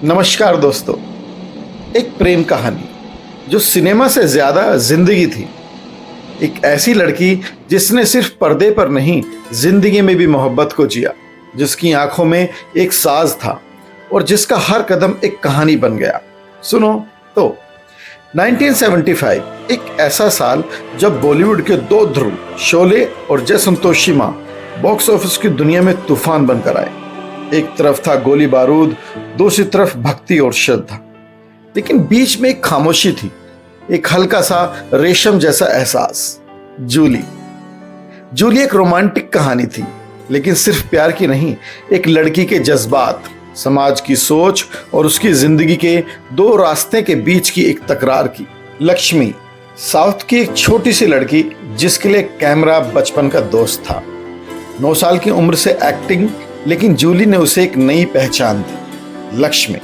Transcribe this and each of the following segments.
नमस्कार दोस्तों। एक प्रेम कहानी जो सिनेमा से ज्यादा जिंदगी थी। एक ऐसी लड़की जिसने सिर्फ पर्दे पर नहीं जिंदगी में भी मोहब्बत को जिया, जिसकी आंखों में एक साज था और जिसका हर कदम एक कहानी बन गया। सुनो तो 1975 एक ऐसा साल जब बॉलीवुड के दो ध्रुव शोले और जय संतोषी मां बॉक्स ऑफिस की दुनिया में तूफान बनकर आए। एक तरफ था गोली बारूद, दूसरी तरफ भक्ति और श्रद्धा, लेकिन बीच में एक खामोशी थी, एक हल्का सा रेशम जैसा एहसास। जूली एक रोमांटिक कहानी थी, लेकिन सिर्फ प्यार की नहीं, एक लड़की के जज्बात, समाज की सोच और उसकी जिंदगी के दो रास्ते के बीच की एक तकरार की। लक्ष्मी साउथ की एक छोटी सी लड़की जिसके लिए कैमरा बचपन का दोस्त था। 9 साल की उम्र से एक्टिंग, लेकिन जूली ने उसे एक नई पहचान दी। Lakshmi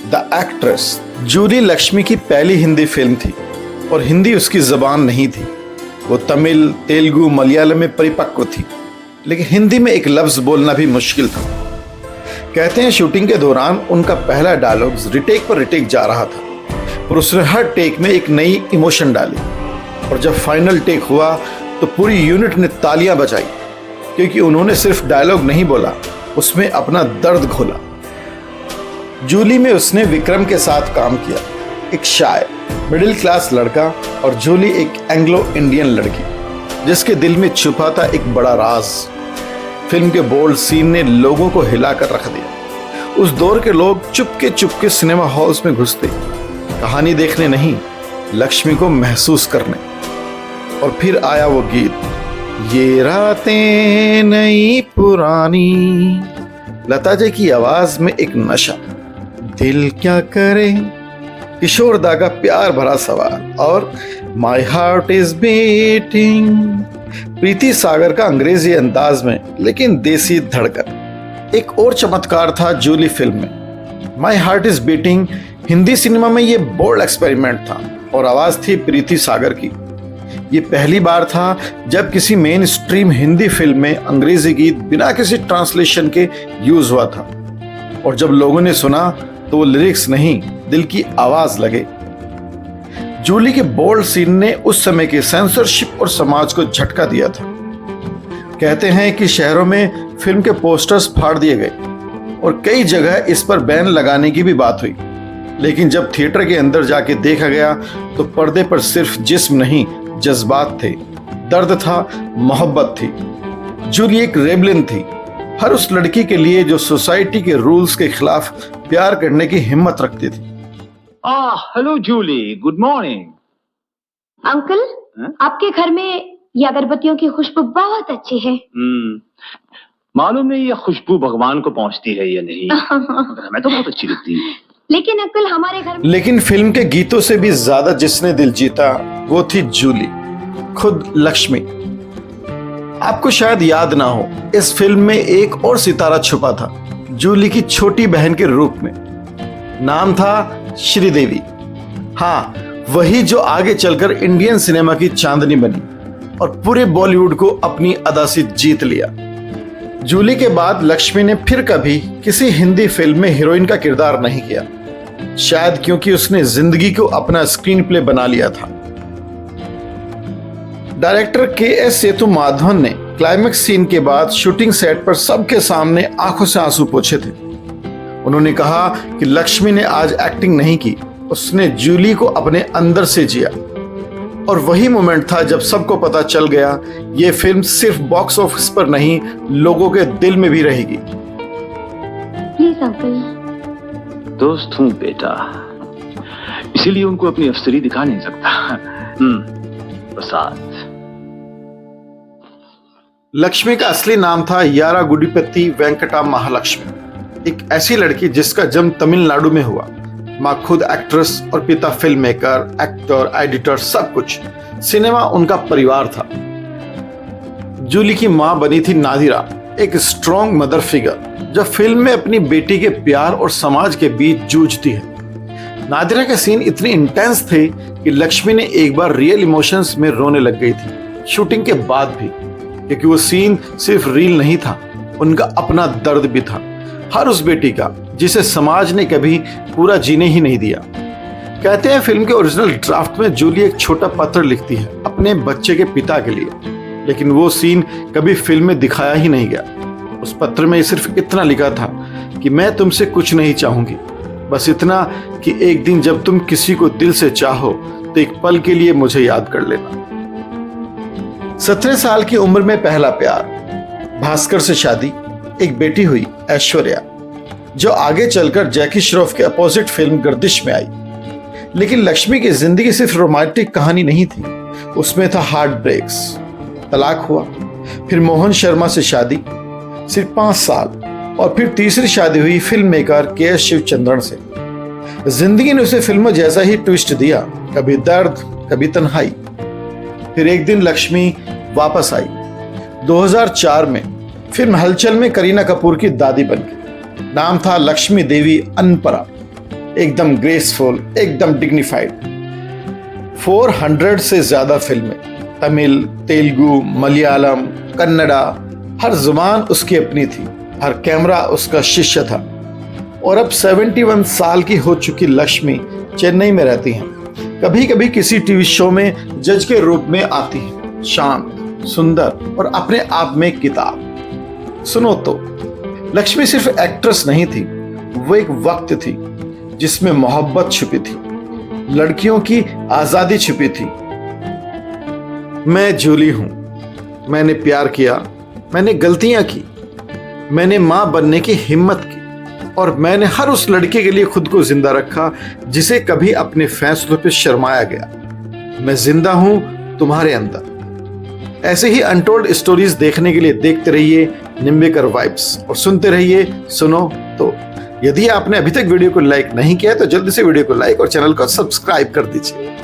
the actress. Julie Lakshmi की पहली हिंदी फिल्म थी और हिंदी उसकी जबान नहीं थी। वो तमिल, तेलुगु, मलयालम में परिपक्व थी, लेकिन हिंदी में एक लफ्ज बोलना भी मुश्किल था। कहते हैं शूटिंग के दौरान उनका पहला डायलॉग रिटेक पर रिटेक जा रहा था, पर उसने हर टेक में एक नई इमोशन डाली। और जब फाइनल टेक हुआ तो पूरी यूनिट ने तालियां बजाई, क्योंकि उन्होंने सिर्फ डायलॉग नहीं बोला, उसमें अपना दर्द घोला। जूली में उसने विक्रम के साथ काम किया, एक शायर मिडिल क्लास लड़का, और जूली एक एंग्लो इंडियन लड़की जिसके दिल में छुपा था एक बड़ा राज। फिल्म के बोल्ड सीन ने लोगों को हिलाकर रख दिया। उस दौर के लोग चुपके सिनेमा हॉल्स में घुसते, कहानी देखने नहीं, लक्ष्मी को महसूस करने। और फिर आया वो गीत, ये रातें नई पुरानी। लता जी की आवाज में एक नशा, दिल क्या करे, किशोर दा का प्यार भरा सवाल, और माई हार्ट इज बीटिंग, प्रीति सागर का अंग्रेजी अंदाज में लेकिन देसी धड़कन। एक और चमत्कार था जूली फिल्म में। My heart is beating Hindi cinema में ये बोल्ड एक्सपेरिमेंट था, और आवाज थी प्रीति सागर की। ये पहली बार था जब किसी मेन स्ट्रीम हिंदी फिल्म में अंग्रेजी गीत बिना किसी ट्रांसलेशन के यूज हुआ था। और जब लोगों ने सुना तो वो लिरिक्स नहीं, दिल की आवाज लगे। जूली के बोल्ड सीन ने उस समय के सेंसरशिप और समाज को झटका दिया था। कहते हैं कि शहरों में फिल्म के पोस्टर्स फाड़ दिए गए और कई जगह इस पर बैन लगाने की भी बात हुई, लेकिन जब थिएटर के अंदर जाके देखा गया तो पर्दे पर सिर्फ जिस्म नहीं, जज्बात थे, दर्द था, मोहब्बत थी। जूली एक रेबलिन थी, हर उस लड़की के लिए जो सोसाइटी के रूल्स के खिलाफ प्यार करने की हिम्मत रखती थी। Hello Julie, good morning. Uncle, आपके घर में ये अगरबत्तियों की खुशबू बहुत अच्छी है। मालूम नहीं ये खुशबू भगवान को पहुंचती है या नहीं। हमें तो बहुत अच्छी लगती है। लेकिन अंकल, हमारे घर में... लेकिन फिल्म के गीतों से भी ज्यादा जिसने दिल जीता वो थी जूली, खुद लक्ष्मी। आपको शायद याद ना हो, इस फिल्म में एक और सितारा छुपा था, जूली की छोटी बहन के रूप में। नाम था श्रीदेवी। हाँ, वही जो आगे चलकर इंडियन सिनेमा की चांदनी बनी और पूरे बॉलीवुड को अपनी अदा से जीत लिया। जूली के बाद लक्ष्मी ने फिर कभी किसी हिंदी फिल्म में हीरोइन का किरदार नहीं किया, शायद क्योंकि उसने जिंदगी को अपना स्क्रीन प्ले बना लिया था। डायरेक्टर KS सेतुमाधवन ने क्लाइमेक्स सीन के बाद शूटिंग सेट पर सबके सामने आंखों से आंसू पोंछे थे। उन्होंने कहा कि लक्ष्मी ने आज एक्टिंग नहीं की, उसने जूली को अपने अंदर से जिया। और वही मोमेंट था जब सबको पता चल गया ये फिल्म सिर्फ बॉक्स ऑफिस पर नहीं, लोगों के दिल में भी रहेगी। Please uncle. दोस्त हूँ बेटा, इसीलिए उनको अपनी अफसरी दिखा नहीं सकता। प्रसाद। लक्ष्मी का असली नाम था यारा गुडिपति वेंकटा महालक्ष्मी, एक ऐसी लड़की जिसका जन्म तमिलनाडु में हुआ। माँ खुद एक्ट्रेस और पिता फिल्म मेकर, एक्टर, एडिटर, सब कुछ। सिनेमा उनका परिवार था। जूली की माँ बनी थी नादिरा, एक स्ट्रॉन्ग मदर फिगर जो फिल्म में अपनी बेटी के प्यार और समाज के बीच जूझती है। नादिरा के सीन इतने इंटेंस थे कि लक्ष्मी ने एक बार रियल इमोशंस में रोने लग गई थी, शूटिंग के बाद भी, क्योंकि वो सीन सिर्फ रील नहीं था, उनका अपना दर्द भी था। हर उस बेटी का जिसे समाज ने कभी पूरा जीने ही नहीं दिया। कहते हैं फिल्म के ओरिजिनल ड्राफ्ट में जूली एक छोटा पत्र लिखती है अपने बच्चे के पिता के लिए, लेकिन वो सीन कभी फिल्म में दिखाया ही नहीं गया। उस पत्र में सिर्फ इतना लिखा था कि मैं तुमसे कुछ नहीं चाहूंगी, बस इतना कि एक दिन जब तुम किसी को दिल से चाहो तो एक पल के लिए मुझे याद कर लेना। 17 साल की उम्र में पहला प्यार, भास्कर से शादी, एक बेटी हुई ऐश्वर्या, जो आगे चलकर जैकी श्रॉफ के अपोजिट फिल्म गर्दिश में आई। लेकिन लक्ष्मी की जिंदगी सिर्फ रोमांटिक कहानी नहीं थी, उसमें था हार्ट ब्रेक्स। तलाक हुआ, फिर मोहन शर्मा से शादी सिर्फ 5 साल, और फिर तीसरी शादी हुई फिल्म मेकर के शिवचंद्रन से। जिंदगी ने उसे फिल्म जैसा ही ट्विस्ट दिया, कभी दर्द कभी तन्हाई। फिर एक दिन लक्ष्मी वापस आई 2004 में फिल्म हलचल में करीना कपूर की दादी बनके। नाम था लक्ष्मी देवी अनपरा, एकदम ग्रेसफुल, एकदम डिग्निफाइड। 400 से ज्यादा फिल्में, तमिल, तेलुगु, मलयालम, कन्नड़ा, हर जुबान उसकी अपनी थी, हर कैमरा उसका शिष्य था। और अब 71 साल की हो चुकी लक्ष्मी चेन्नई में रहती हैं। कभी कभी किसी टीवी शो में जज के रूप में आती है, शांत, सुंदर और अपने आप में एक किताब। सुनो तो, लक्ष्मी सिर्फ एक्ट्रेस नहीं थी, वो एक वक्त थी जिसमें मोहब्बत छुपी थी, लड़कियों की आजादी छुपी थी। मैं जूली हूं, मैंने प्यार किया, मैंने गलतियां की, मैंने मां बनने की हिम्मत की, और मैंने हर उस लड़के के लिए खुद को जिंदा रखा जिसे कभी अपने फैसलों पे शर्माया गया। मैं जिंदा हूं तुम्हारे अंदर। ऐसे ही अनटोल्ड स्टोरीज देखने के लिए देखते रहिए निम्बेकर वाइब्स और सुनते रहिए सुनो तो। यदि आपने अभी तक वीडियो को लाइक नहीं किया तो जल्दी से वीडियो को लाइक और चैनल को सब्सक्राइब कर दीजिए।